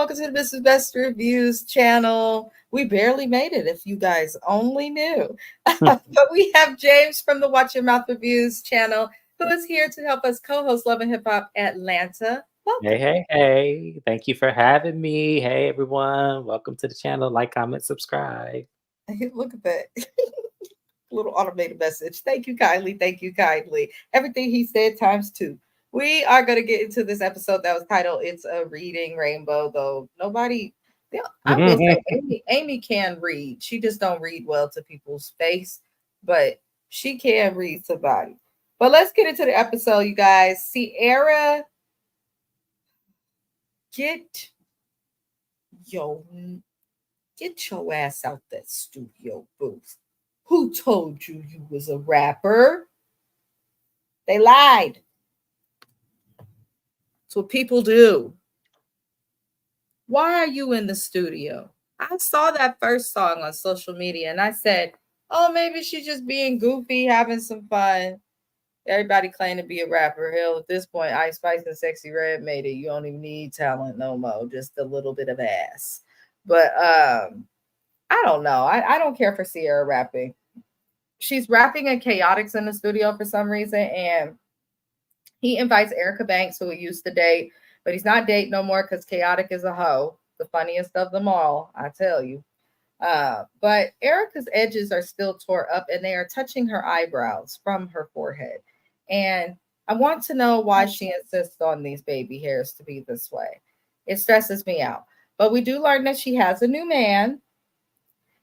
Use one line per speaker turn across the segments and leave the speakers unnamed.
welcome to the Mrs. Best Reviews channel. We barely made it, if you guys only knew. But we have James from the Watch Your Mouth Reviews channel, who is here to help us co-host Love and Hip Hop Atlanta. Welcome.
Hey. Thank you for having me. Hey, everyone. Welcome to the channel. Like, comment, subscribe.
Look at that. Little automated message. Thank you kindly. Thank you kindly. Everything he said times two. We are going to get into this episode that was titled "It's a Reading Rainbow." Though nobody, I will say, Amy can read. She just don't read well to people's face, but she can read somebody. But let's get into the episode, you guys. Sierra, get your ass out that studio booth. Who told you you was a rapper? They lied. That's what people do. Why are you in the studio? I saw that first song on social media and I said, oh, maybe she's just being goofy, having some fun. Everybody claim to be a rapper. Hell, at this point, Ice Spice and Sexy Red made it. You don't even need talent no more, just a little bit of ass. But I don't know. I don't care for Sierra rapping. She's rapping at Chaotix in the studio for some reason, and he invites Erica Banks, who he used to date, but he's not dating no more because Chaotic is a hoe, the funniest of them all, I tell you. But Erica's edges are still tore up, and they are touching her eyebrows from her forehead. And I want to know why she insists on these baby hairs to be this way. It stresses me out. But we do learn that she has a new man.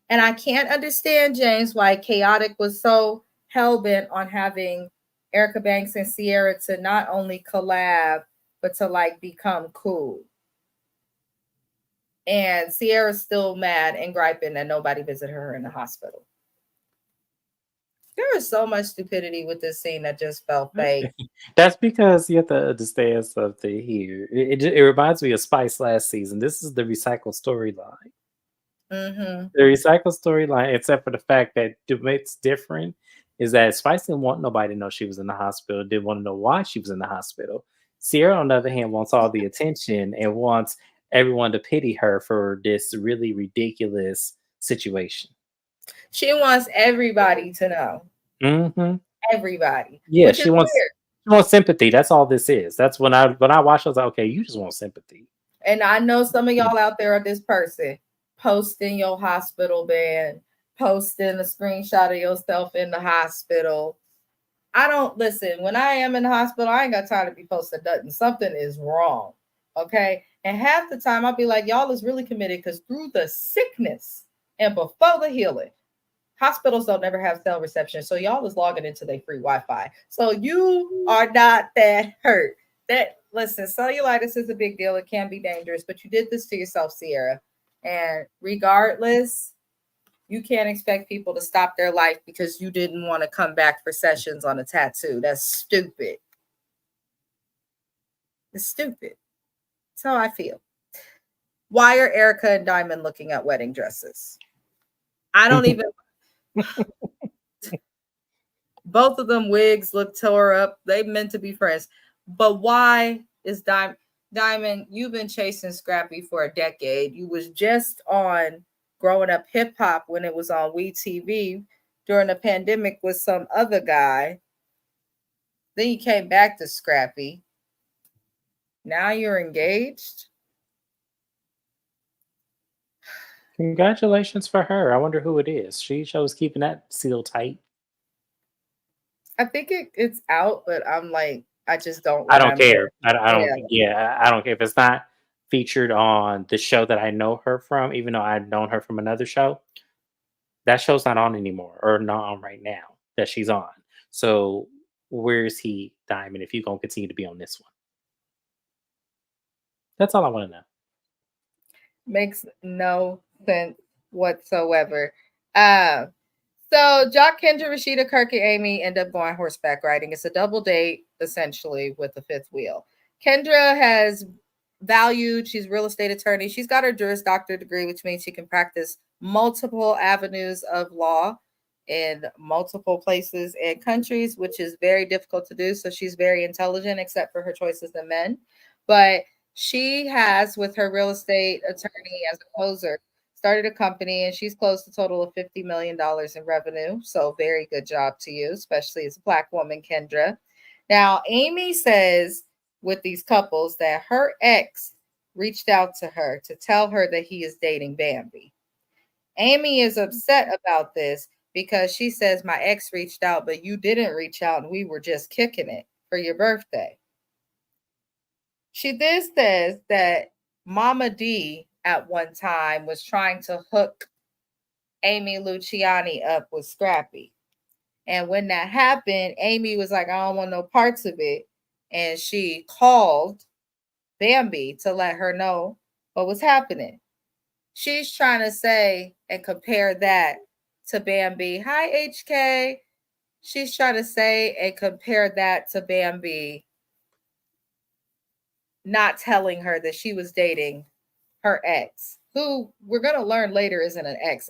And I can't understand, James, why Chaotic was so hell-bent on having Erica Banks and Sierra to not only collab, but to like become cool. And Sierra's still mad and griping that nobody visited her in the hospital. There was so much stupidity with this scene that just felt fake.
That's because you have to understand something here. It reminds me of Spice last season. This is the recycled storyline.
Mm-hmm.
The recycled storyline, except for the fact that what's different is that Spice didn't want nobody to know she was in the hospital, didn't want to know why she was in the hospital. Sierra, on the other hand, wants all the attention and wants everyone to pity her for this really ridiculous situation.
She wants everybody to know.
Mm-hmm.
Everybody.
Yeah,
Which is weird.
She wants sympathy. That's all this is. That's when I watched, I was like, okay, you just want sympathy.
And I know some of y'all out there are this person posting your hospital bed, posting a screenshot of yourself in the hospital. I don't listen. When I am in the hospital, I ain't got time to be posting nothing. Something is wrong. Okay. And half the time I'll be like, y'all is really committed because through the sickness and before the healing, hospitals don't never have cell reception. So y'all is logging into their free Wi-Fi. So you are not that hurt. Listen, cellulitis is a big deal. It can be dangerous, but you did this to yourself, Sierra. And regardless, you can't expect people to stop their life because you didn't want to come back for sessions on a tattoo. That's stupid. It's stupid. That's how I feel. Why are Erica and Diamond looking at wedding dresses? I don't even... Both of them wigs look tore up. They meant to be friends. But why is Diamond, you've been chasing Scrappy for a decade. You was just on Growing Up Hip Hop when it was on WeTV during the pandemic with some other guy. Then you came back to Scrappy. Now you're engaged.
Congratulations for her. I wonder who it is. She chose keeping that seal tight.
I think it's out, but I'm like, I just don't.
I don't care. I don't. Yeah, I don't care if it's not featured on the show that I know her from, even though I've known her from another show. That show's not on anymore, or not on right now that she's on. So where's he, Diamond? If you're gonna continue to be on this one, that's all I want to know.
Makes no sense whatsoever. So Jock, Kendra, Rashida, Kirk, and Amy end up going horseback riding. It's a double date, essentially, with the fifth wheel. Kendra has valued, she's a real estate attorney. She's got her Juris Doctor degree, which means she can practice multiple avenues of law in multiple places and countries, which is very difficult to do. So she's very intelligent, except for her choices in men. But She has, with her real estate attorney as a closer, started a company and she's closed a total of $50 million in revenue. So, very good job to you, especially as a Black woman, Kendra. Now, Amy says with these couples that her ex reached out to her to tell her that he is dating Bambi. Amy is upset about this because she says, my ex reached out, but you didn't reach out and we were just kicking it for your birthday. She then says that Mama D at one time was trying to hook Amy Luciani up with Scrappy. And when that happened, Amy was like, I don't want no parts of it. And she called Bambi to let her know what was happening. She's trying to say and compare that to Bambi. Hi, HK. She's trying to say and compare that to Bambi not telling her that she was dating her ex, who we're going to learn later isn't an ex.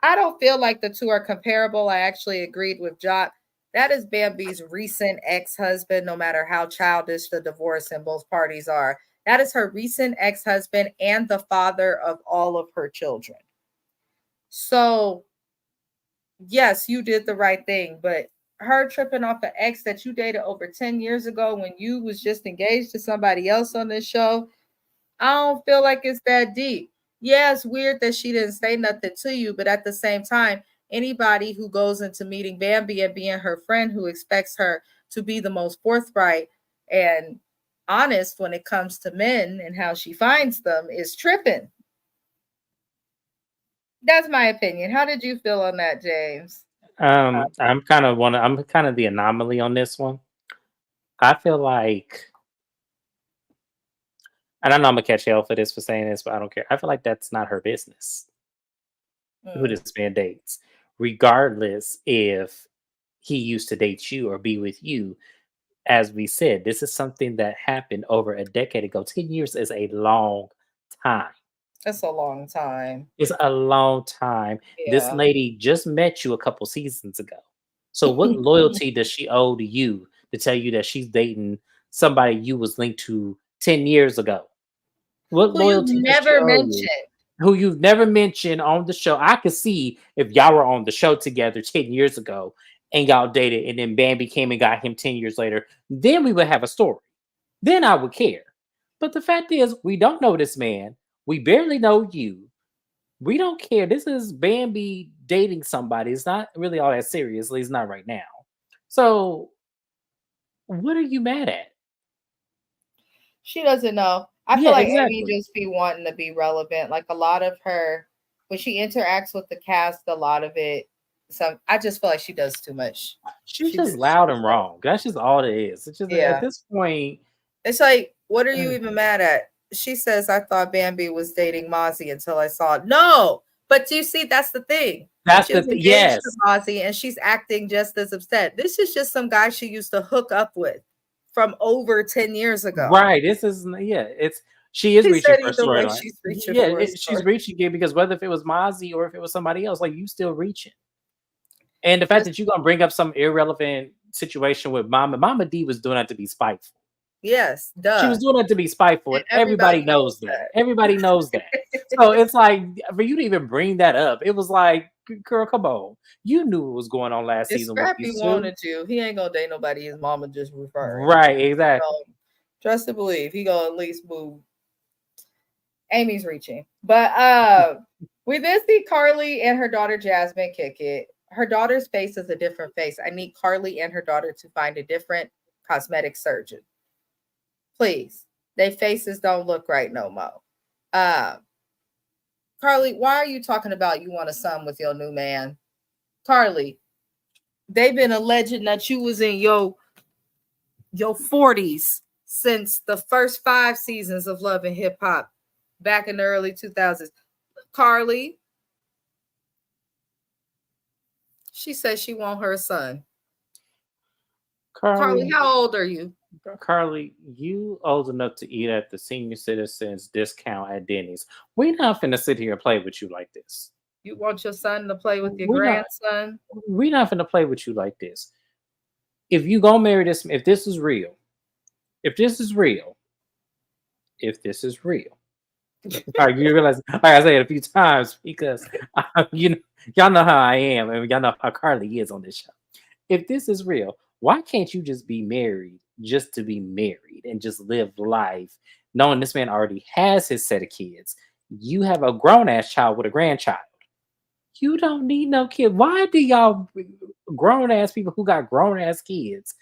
I don't feel like the two are comparable. I actually agreed with Jock. That is Bambi's recent ex-husband, no matter how childish the divorce in both parties are. That is her recent ex-husband and the father of all of her children. So, yes, you did the right thing, but her tripping off an ex that you dated over 10 years ago when you was just engaged to somebody else on this show, I don't feel like it's that deep. Yeah, it's weird that she didn't say nothing to you, but at the same time, anybody who goes into meeting Bambi and being her friend who expects her to be the most forthright and honest when it comes to men and how she finds them is tripping. That's my opinion. How did you feel on that, James?
I'm kind of the anomaly on this one. I feel like, and I know I'm gonna catch hell for this for saying this, but I don't care. I feel like that's not her business who
Mm,
this man dates, regardless if he used to date you or be with you. As we said, this is something that happened over a decade ago. 10 years is a long time.
that's a long time.
It's a long time. This
Yeah.
lady just met you a couple seasons ago. So what loyalty does she owe to you to tell you that she's dating somebody you was linked to 10 years ago? What
Who you've
loyalty does she
never
owe you?
mentioned.
Who you've never mentioned on the show. I could see if y'all were on the show together 10 years ago and y'all dated, and then Bambi came and got him 10 years later, then we would have a story. Then I would care. But the fact is, we don't know this man. We barely know you. We don't care. This is Bambi dating somebody. It's not really all that serious, at least not right now. So, what are you mad at?
She doesn't know. I feel
Yeah,
like Amy
exactly.
just be wanting to be relevant. Like a lot of her, when she interacts with the cast, a lot of it. So I just feel like she does too much.
She's just loud and wrong. That's just all it is. It's just at
Yeah.
this point,
It's like, what are you
uh,
even mad at? She says, I thought Bambi was dating Mozzie until I saw it. No, but you see, that's the thing.
that's
She was engaged to
yes.
Mozzie and she's acting just as upset. This is just some guy she used to hook up with from over 10 years ago.
Right. This is yeah, it's she is
He
reaching
said
for a
either way,
storyline.
she's reaching
Yeah,
for a
she's
story.
reaching it because whether if it was Mozzie or if it was somebody else, like you still reaching. And the fact
Just
that you're gonna bring up some irrelevant situation with Mama D was doing that to be spiteful.
yes,
She was
duh.
doing it to be spiteful,
And
and
everybody
everybody knows
knows
that.
that.
Everybody knows that. So it's like for you to even bring that up, it was like, girl, come on. You knew what was going on last
If
season with
Scrappy
these two.
wanted to, he ain't gonna date nobody his mama just referring.
Right, exactly.
Trust and believe he gonna at least move. Amy's reaching. But we then see Carly and her daughter Jasmine kick it. Her daughter's face is a different face. I need Carly and her daughter to find a different cosmetic surgeon. Please. Their faces don't look right no more. Uh Carly, why are you talking about you want a son with your new man? Carly, they've been alleging that you was in your 40s since the first 5 seasons of Love and Hip Hop back in the early 2000s. Carly, she says she want her son. Carly,
Carly,
how old are you?
Carly, you old enough to eat at the senior citizens discount at Denny's. We're not finna sit here and play with you like this.
You want your son to play with your
We're not
grandson?
we're not finna play with you like this. If you gonna marry this, if this is real, if this is real. All right, you realize, like I said a few times, because y'all know how I am, and y'all know how Carly is on this show. If this is real, why can't you just be married just to be married and just live life, knowing this man already has his set of kids? You have a grown ass child with a grandchild. You don't need no kid. Why do y'all grown ass people who got grown ass kids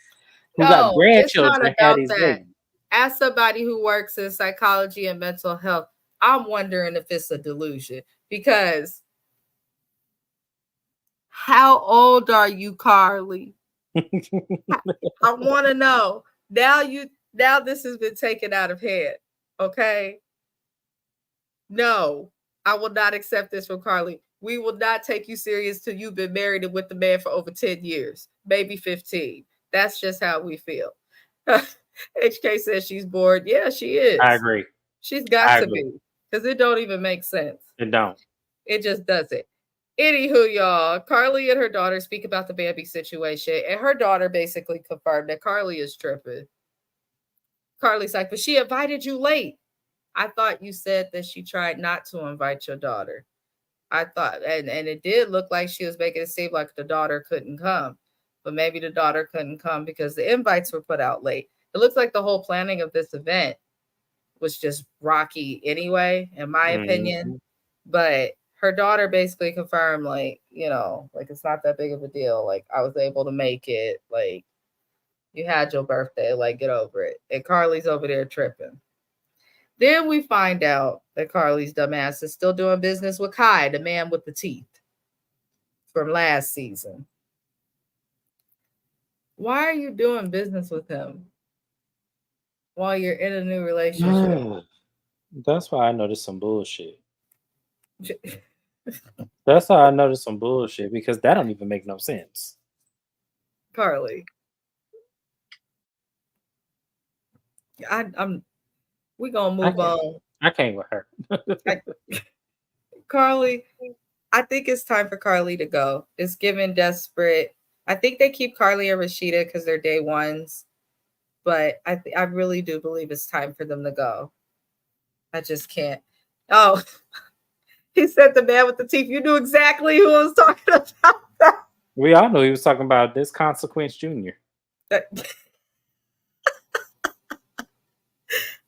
who got
No, it's not
grandchildren have
about
these
that.
babies?
As somebody who works in psychology and mental health, I'm wondering if it's a delusion because how old are you, Carly? I want to know. Now this has been taken out of hand. Okay? No, I will not accept this from Carly. We will not take you serious till you've been married and with the man for over 10 years, maybe 15. That's just how we feel. HK says she's bored. Yeah, she
I
is.
agree.
She's got
I
to
agree.
be because it don't even make sense.
It don't.
It just doesn't. Anywho, y'all, Carly and her daughter speak about the Bambi situation, and her daughter basically confirmed that Carly is tripping. Carly's like, but she invited you late. I thought you said that she tried not to invite your daughter. I thought, and it did look like she was making it seem like the daughter couldn't come, but maybe the daughter couldn't come because the invites were put out late. It looks like the whole planning of this event was just rocky anyway, in my opinion.
Mhm.
But her daughter basically confirmed, like, like it's not that big of a deal. Like, I was able to make it. Like, you had your birthday. Like, get over it. And Carly's over there tripping. Then we find out that Carly's dumbass is still doing business with Kai, the man with the teeth from last season. Why are you doing business with him while you're in a new relationship?
That's why I noticed some bullshit. That's how I noticed some bullshit, because that don't even make no sense.
Carly, I'm. We gonna
I
move
can't.
on.
I can't with her.
I, Carly, I think it's time for Carly to go. It's given desperate. I think they keep Carly and Rashida because they're day ones, but I really do believe it's time for them to go. I just can't. Oh, he said the man with the teeth. You knew exactly who I was talking about.
We all know he was talking about this Consequence Junior.
That.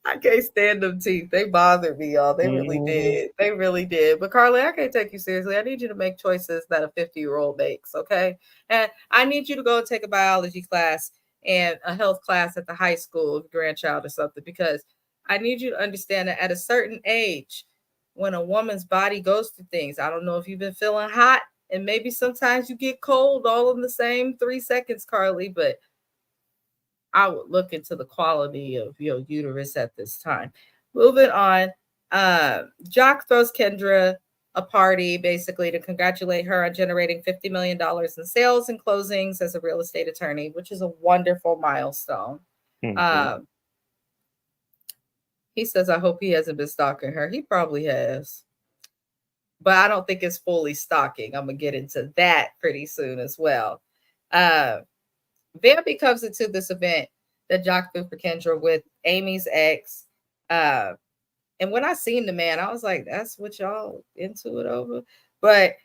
I can't stand them teeth. They bothered me, y'all. They really
Mhm.
did. They really did. But Carly, I can't take you seriously. I need you to make choices that a 50-year-old makes, okay? And I need you to go and take a biology class and a health class at the high school of grandchild or something, because I need you to understand that at a certain age, when a woman's body goes through things, I don't know if you've been feeling hot and maybe sometimes you get cold all in the same 3 seconds, Carly, but I would look into the quality of your uterus at this time. Moving on, Jock throws Kendra a party basically to congratulate her on generating $50 million in sales and closings as a real estate attorney, which is a wonderful milestone.
Mhm.
Um, he says, I hope he hasn't been stalking her. He probably has, but I don't think it's fully stalking. I'm going to get into that pretty soon as well. Uh, Bambi comes into this event that Jock threw for Kendra with Amy's ex. Uh, and when I seen the man, I was like, that's what y'all into it over. But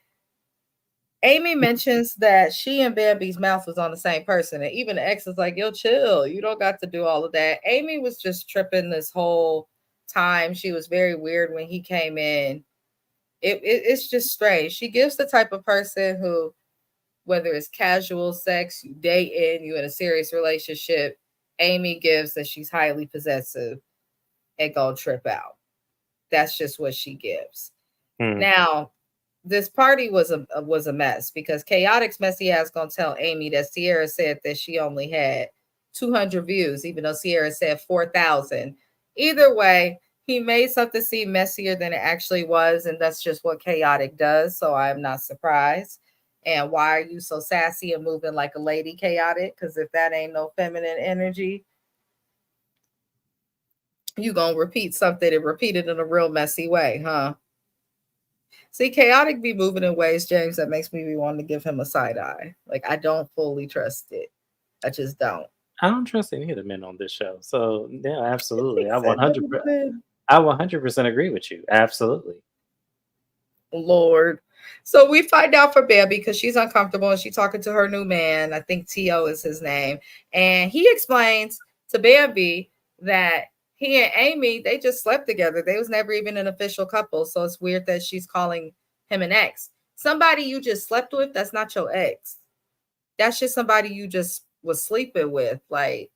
Amy mentions that she and Bambi's mouth was on the same person. And even the ex is like, yo, chill. You don't got to do all of that. Amy was just tripping this whole time. She was very weird when he came in. It's just strange. She gives the type of person who, whether it's casual sex, you dating, you in a serious relationship, Amy gives that she's highly possessive and go trip out. That's just what she gives.
Hmm.
Now, this party was a mess because Chaotic's messy ass gonna tell Amy that Sierra said that she only had 200 views, even though Sierra said 4,000. Either way, he made something seem messier than it actually was, and that's just what Chaotic does. So I'm not surprised. And why are you so sassy and moving like a lady, Chaotic? Because if that ain't no feminine energy, you gonna repeat something and repeat it in a real messy way, huh? See, Chaotic be moving in ways, James, that makes me be wanting to give him a side eye. Like, I don't fully trust it. I just don't.
I don't trust any of the men on this show. So yeah,
He
absolutely.
said none of the men.
I 100% agree with you. Absolutely.
Lord. So we find out for Bambi because she's uncomfortable and she's talking to her new man. I think T.O. is his name. And he explains to Bambi that he and Amy, they just slept together. They was never even an official couple. So it's weird that she's calling him an ex. Somebody you just slept with, that's not your ex. That's just somebody you just was sleeping with. Like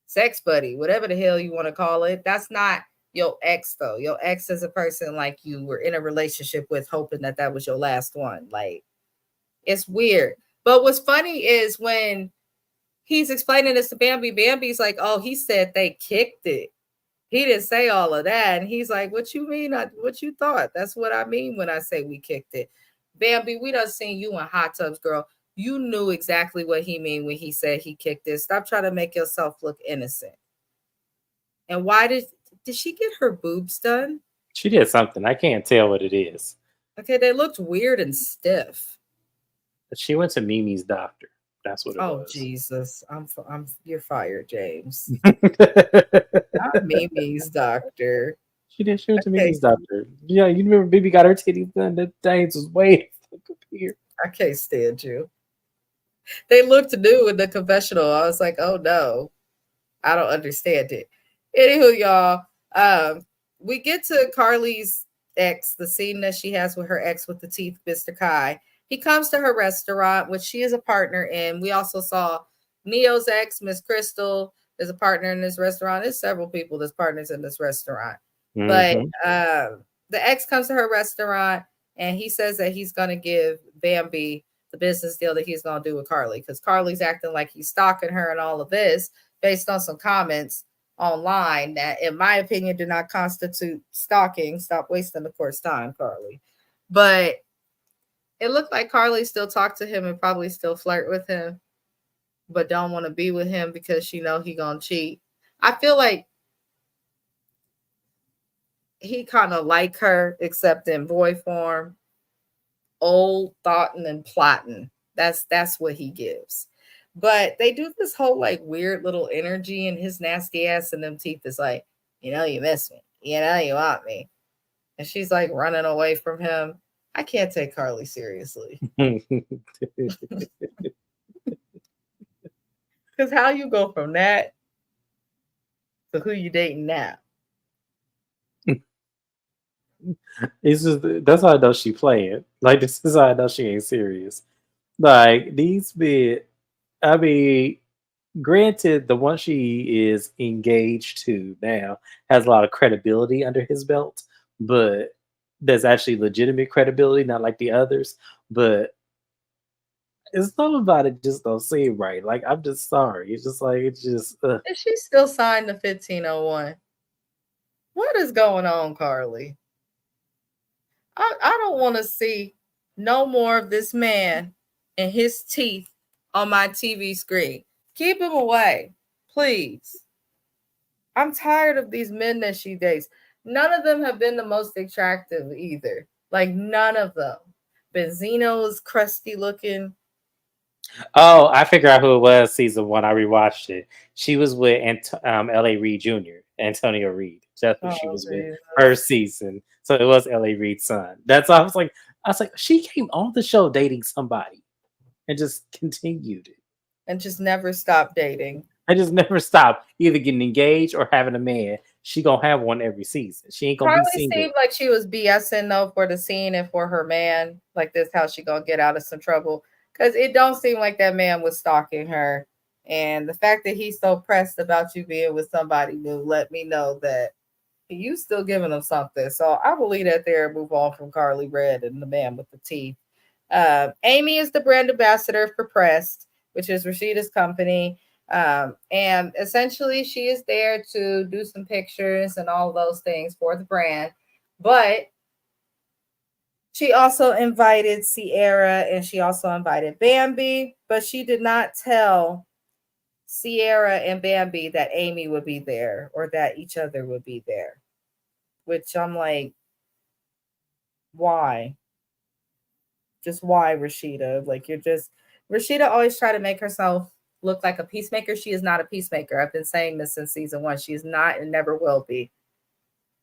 sex buddy, whatever the hell you want to call it. That's not your ex though. Your ex is a person like you were in a relationship with, hoping that that was your last one. Like it's weird. But what's funny is when he's explaining this to Bambi, Bambi's like, "Oh, he said they kicked it. He didn't say all of that." And he's like, "What you mean? What you thought? That's what I mean when I say we kicked it." Bambi, we done seen you in hot tubs, girl. You knew exactly what he mean when he said he kicked it. Stop trying to make yourself look innocent. And why did she get her boobs done?
She did something. I can't tell what it is.
Okay, they looked weird and stiff.
But she went to Mimi's doctor. That's what it
Oh
was.
Jesus, I'm you're fired, James. Not Mimi's doctor.
She did. She went to
Okay,
Mimi's doctor. Yeah, you remember Bibi got her titties done. That things was way up here.
I can't stand you. They looked new in the confessional. I was like, oh no, I don't understand it. Anywho, y'all, we get to Carly's ex, the scene that she has with her ex with the teeth, Mr. Kai. He comes to her restaurant, which she is a partner in. We also saw Neo's ex, Miss Crystal, is a partner in this restaurant. There's several people that's partners in this restaurant. But
Mm-hmm.
the ex comes to her restaurant and he says that he's going to give Bambi the business deal that he's going to do with Carly because Carly's acting like he's stalking her and all of this based on some comments online that, in my opinion, do not constitute stalking. Stop wasting the court's time, Carly. But it looked like Carly still talked to him and probably still flirt with him, but don't want to be with him because she know he gonna cheat. I feel like he kind of like her, except in boy form, old thoughtin' and plotting. That's what he gives. But they do this whole like weird little energy, and his nasty ass and them teeth is like, you know, you miss me, you know, you want me, and she's like running away from him. I can't take Carly seriously because how you go from that to who you dating now?
It's just that's how I know she playing. Like this is how I know she ain't serious. Like these bit. I mean, granted, the one she is engaged to now has a lot of credibility under his belt, but there's actually legitimate credibility, not like the others. But it's something about it just don't seem right. Like I'm just sorry. It's just like it's just.
Is she still signed to 1501? What is going on, Carly? I don't want to see no more of this man and his teeth on my TV screen. Keep him away, please. I'm tired of these men that she dates. None of them have been the most attractive either. Like none of them. Benzino is crusty looking.
Oh, I figured out who it was. Season one, I rewatched it. She was with L.A. Reid Jr. Antonio Reid. That's who she
Oh
was with
Jesus.
first season. So it was L.A. Reid's son. That's why I was like, she came on the show dating somebody and just continued it.
And just never stop dating.
I just never stopped either getting engaged or having a man. She gonna have one every season. She ain't gonna be
Carly
single.
seemed like she was BSing though for the scene and for her man. Like this, how she gonna get out of some trouble? Because it don't seem like that man was stalking her. And the fact that he's so pressed about you being with somebody new let me know that you still giving him something. So I will leave that there and move on from Carly Red and the man with the teeth. Amy is the brand ambassador for Pressed, which is Rashida's company. And essentially, she is there to do some pictures and all those things for the brand. But she also invited Sierra and she also invited Bambi, but she did not tell Sierra and Bambi that Amy would be there or that each other would be there, which I'm like, why? Just why, Rashida? Like, you're just, Rashida always try to make herself look like a peacemaker. She is not a peacemaker. I've been saying this since season 1. She is not and never will be.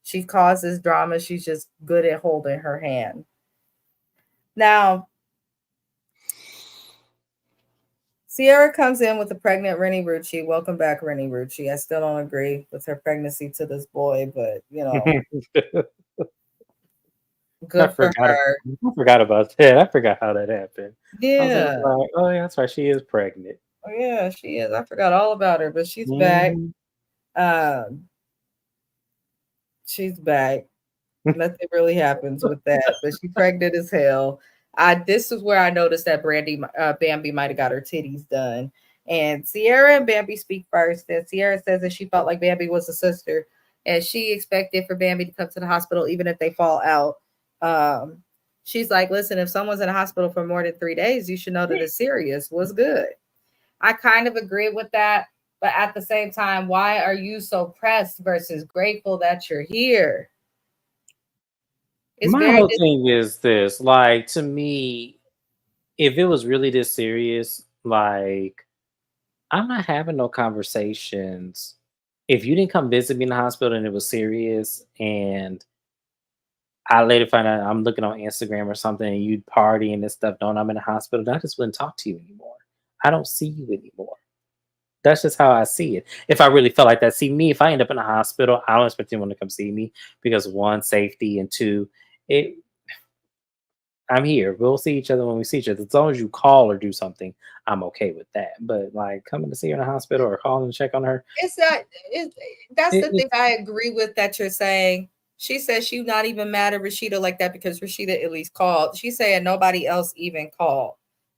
She causes drama. She's just good at holding her hand. Now, Sierra comes in with a pregnant Rennie Rucci. Welcome back, Rennie Rucci. I still don't agree with her pregnancy to this boy, but
I
good for
forgot.
her.
I forgot about that. I forgot how that happened. I was
Yeah.
like, oh yeah, that's right. She is pregnant.
Oh yeah, she is. I forgot all about her, but she's back.
Mhm.
Um, she's back. Nothing really happens with that, but she's pregnant as hell. This is where I noticed that Bambi might have got her titties done. And Sierra and Bambi speak first. And Sierra says that she felt like Bambi was a sister, and she expected for Bambi to come to the hospital even if they fall out. Um, she's like, "Listen, if someone's in a hospital for more than 3 days, you should know that it's serious. What's good?" I kind of agree with that, but at the same time, why are you so pressed versus grateful that you're here? It's
My
very
whole thing is this: like, to me, if it was really this serious, like, I'm not having no conversations. If you didn't come visit me in the hospital and it was serious, and I later find out I'm looking on Instagram or something and you partying and stuff, knowing I'm in the hospital, I just wouldn't talk to you anymore. I don't see you anymore. That's just how I see it. If I really felt like that, see me, if I end up in a hospital, I don't expect anyone to come see me because one, safety, and two, it. I'm here. We'll see each other when we see each other. As long as you call or do something, I'm okay with that. But like coming to see her in the hospital or calling to check on her,
it's not it, that's the
it,
thing I agree with that you're saying. She says she's not even mad at Rashida like that because Rashida at least called. She's saying nobody else even called.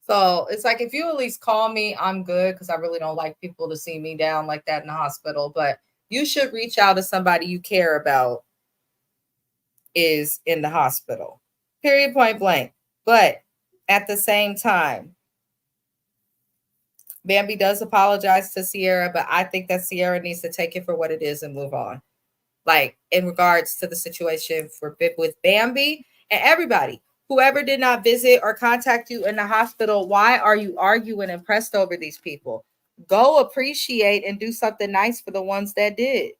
So it's like if you at least call me, I'm good because I really don't like people to see me down like that in the hospital. But you should reach out to somebody you care about is in the hospital. Period, point blank. But at the same time, Bambi does apologize to Sierra, but I think that Sierra needs to take it for what it is and move on. Like in regards to the situation with Bambi and everybody, whoever did not visit or contact you in the hospital, why are you arguing and pressed over these people? Go appreciate and do something nice for the ones that did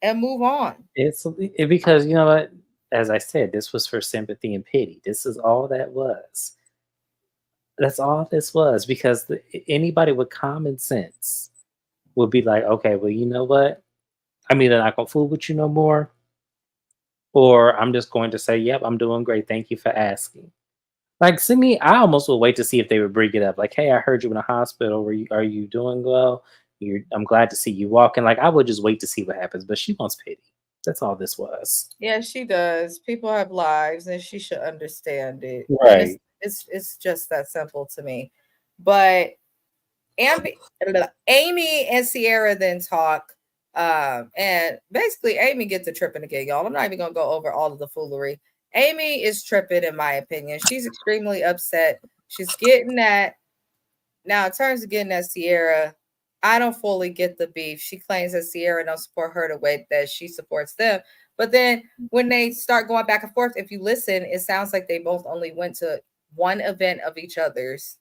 and move on.
because you know what? As I said, this was for sympathy and pity. This is all that was. That's all this was because anybody with common sense would be like, okay, well, you know what? I'm either not gonna fool with you no more, or I'm just going to say, yep, I'm doing great. Thank you for asking. Like, to me, I almost would wait to see if they would bring it up. Like, hey, I heard you in the hospital. Are you doing well? I'm glad to see you walking. Like, I would just wait to see what happens. But she wants pity. That's all this was.
Yeah, she does. People have lives and she should understand it. And
Right.
it's just that simple to me. But Ambi, Amy and Sierra then talk. And basically Amy gets the tripping again, y'all. I'm not even gonna go over all of the foolery. Amy is tripping, in my opinion. She's extremely upset. She's getting that. Now, in terms of getting at Sierra, I don't fully get the beef. She claims that Sierra don't support her the way that she supports them. But then when they start going back and forth, if you listen, it sounds like they both only went to one event of each other's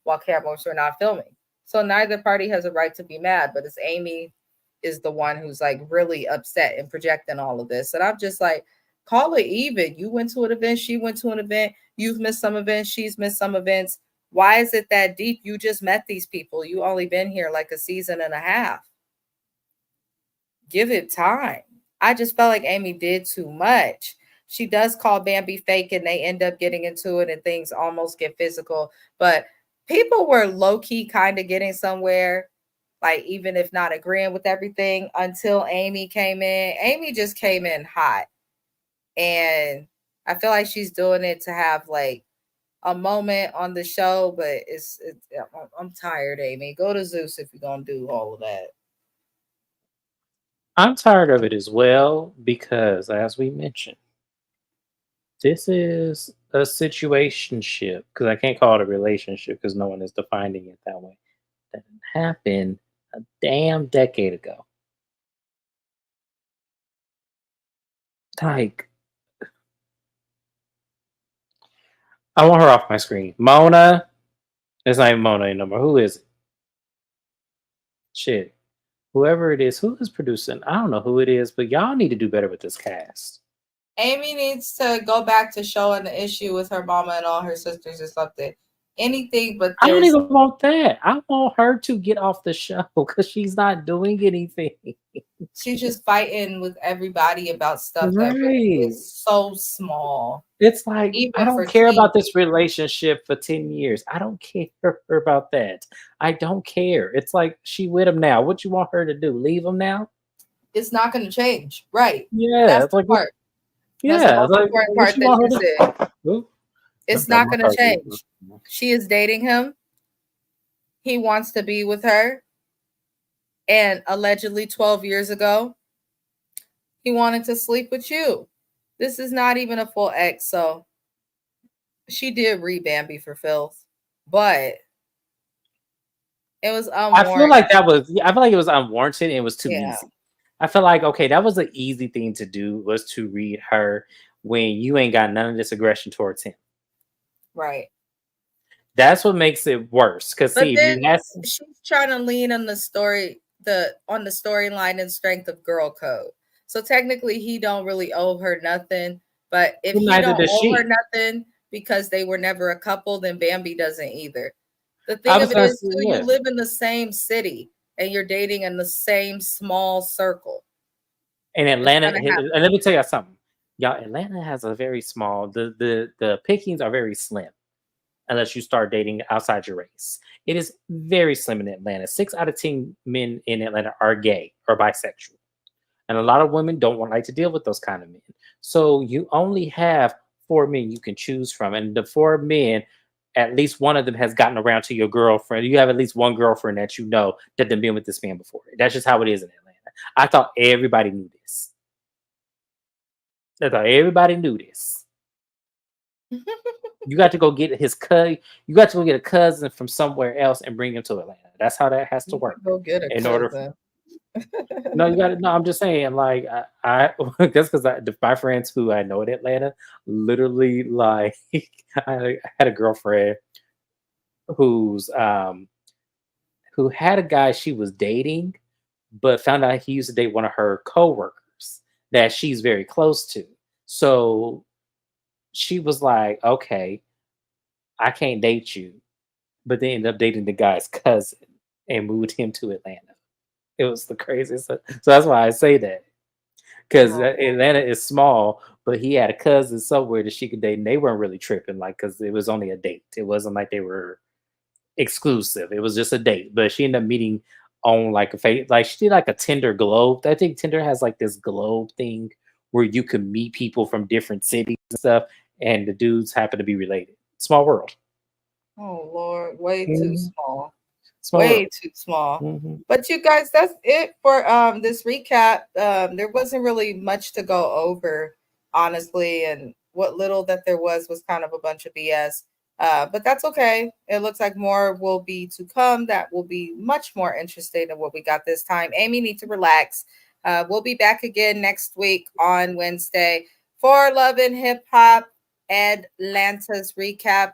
while cameras were not filming. So neither party has a right to be mad, but it's Amy is the one who's like really upset and projecting all of this. And I'm just like, call it even. You went to an event, she went to an event, you've missed some events, she's missed some events. Why is it that deep? You just met these people. You only been here like a season and a half. Give it time. I just felt like Amy did too much. She does call Bambi fake and they end up getting into it and things almost get physical. But people were low key kind of getting somewhere, like even if not agreeing with everything until Amy came in. Amy just came in hot. And I feel like she's doing it to have like a moment on the show, but I'm tired, Amy. Go to Zeus if you're gonna do all of that.
I'm tired of it as well because, as we mentioned, this is a situationship because I can't call it a relationship because no one is defining it that way. That happened a damn decade ago. Like, I want her off my screen. Mona. It's not even Mona anymore. Who is it? Shit. Whoever it is, who is producing? I don't know who it is, but y'all need to do better with this cast.
Amy needs to go back to showing the issue with her mama and all her sisters or something. Anything, but
I don't
there's
even want that. I want her to get off the show because she's not doing anything.
she's just fighting with everybody about stuff that really
Right.
is so small,
It's like, I
even
don't
for
care about
TV.
this relationship for 10 years. I don't care about that. I don't care. It's like, she with him now. What you want her to do? Leave him now?
It's not going to change, right?
Yeah.
That's
It's
the
like,
part. That's the
yeah. It's
most
like,
important
what
part
you
that
want
you
her
said.
to do?
It's not going to change. She is dating him. He wants to be with her. And allegedly 12 years ago, he wanted to sleep with you. This is not even a full ex. So she did read Bambi for filth, but it was
I feel
unwarranted.
like that was, yeah, I feel like it was unwarranted and it was too
Yeah,
easy. I feel like, okay, that was an easy thing to do, was to read her when you ain't got none of this aggression towards him.
right.
That's what makes it worse. Cause
But
see, if
then
you had
she's trying to lean on the storyline and strength of girl code. So technically he don't really owe her nothing. But if
well,
he
neither
don't
does
owe her
she.
nothing because they were never a couple, then Bambi doesn't either. The
I
thing
was
of it
gonna
is
say,
too, you
yeah.
live in the same city and you're dating in the same small circle.
In
It's
Atlanta,
gonna happen.
and let me tell you something. Y'all, Atlanta has a very small, the pickings are very slim unless you start dating outside your race. It is very slim in Atlanta. 6 out of 10 men in Atlanta are gay or bisexual. And a lot of women don't want like to deal with those kind of men. So you only have 4 men you can choose from. And the 4 men, at least one of them has gotten around to your girlfriend. You have at least one girlfriend that you know that they've been with this man before. That's just how it is in Atlanta. I thought everybody knew this. I thought everybody knew this. You got to go get his cousin. You got to go get a cousin from somewhere else and bring him to Atlanta. That's how that has to
You
work.
can go get a
In order,
cousin.
no, you got to. No, I'm just saying. Like I that's because my friends who I know in Atlanta, literally, like I had a girlfriend who's who had a guy she was dating, but found out he used to date one of her coworkers that she's very close to. So she was like, okay, I can't date you, but they ended up dating the guy's cousin and moved him to Atlanta. It was the craziest. So that's why I say that, because
Oh,
Atlanta is small, but he had a cousin somewhere that she could date, and they weren't really tripping, like because it was only a date. It wasn't like they were exclusive. It was just a date. But she ended up meeting on like a face, like she did like a Tinder Globe. I think Tinder has like this Globe thing where you can meet people from different cities and stuff, and the dudes happen to be related. Small world.
oh Lord, way too
Mhm.
small.
Small
Way
world.
too small.
Hmm.
But you guys, that's it for this recap. There wasn't really much to go over, honestly, and what little that there was kind of a bunch of BS. But that's okay. It looks like more will be to come. That will be much more interesting than what we got this time. Amy, need to relax. We'll be back again next week on Wednesday for Love and Hip Hop Atlanta's recap.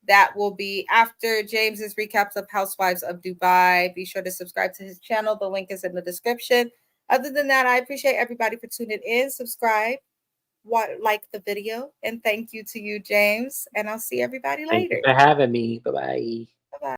That will be after James's recaps of Housewives of Dubai. Be sure to subscribe to his channel. The link is in the description. Other than that, I appreciate everybody for tuning in. Subscribe, like the video, and thank you to you, James. And I'll see everybody
Thank you
later.
for having me. Bye bye.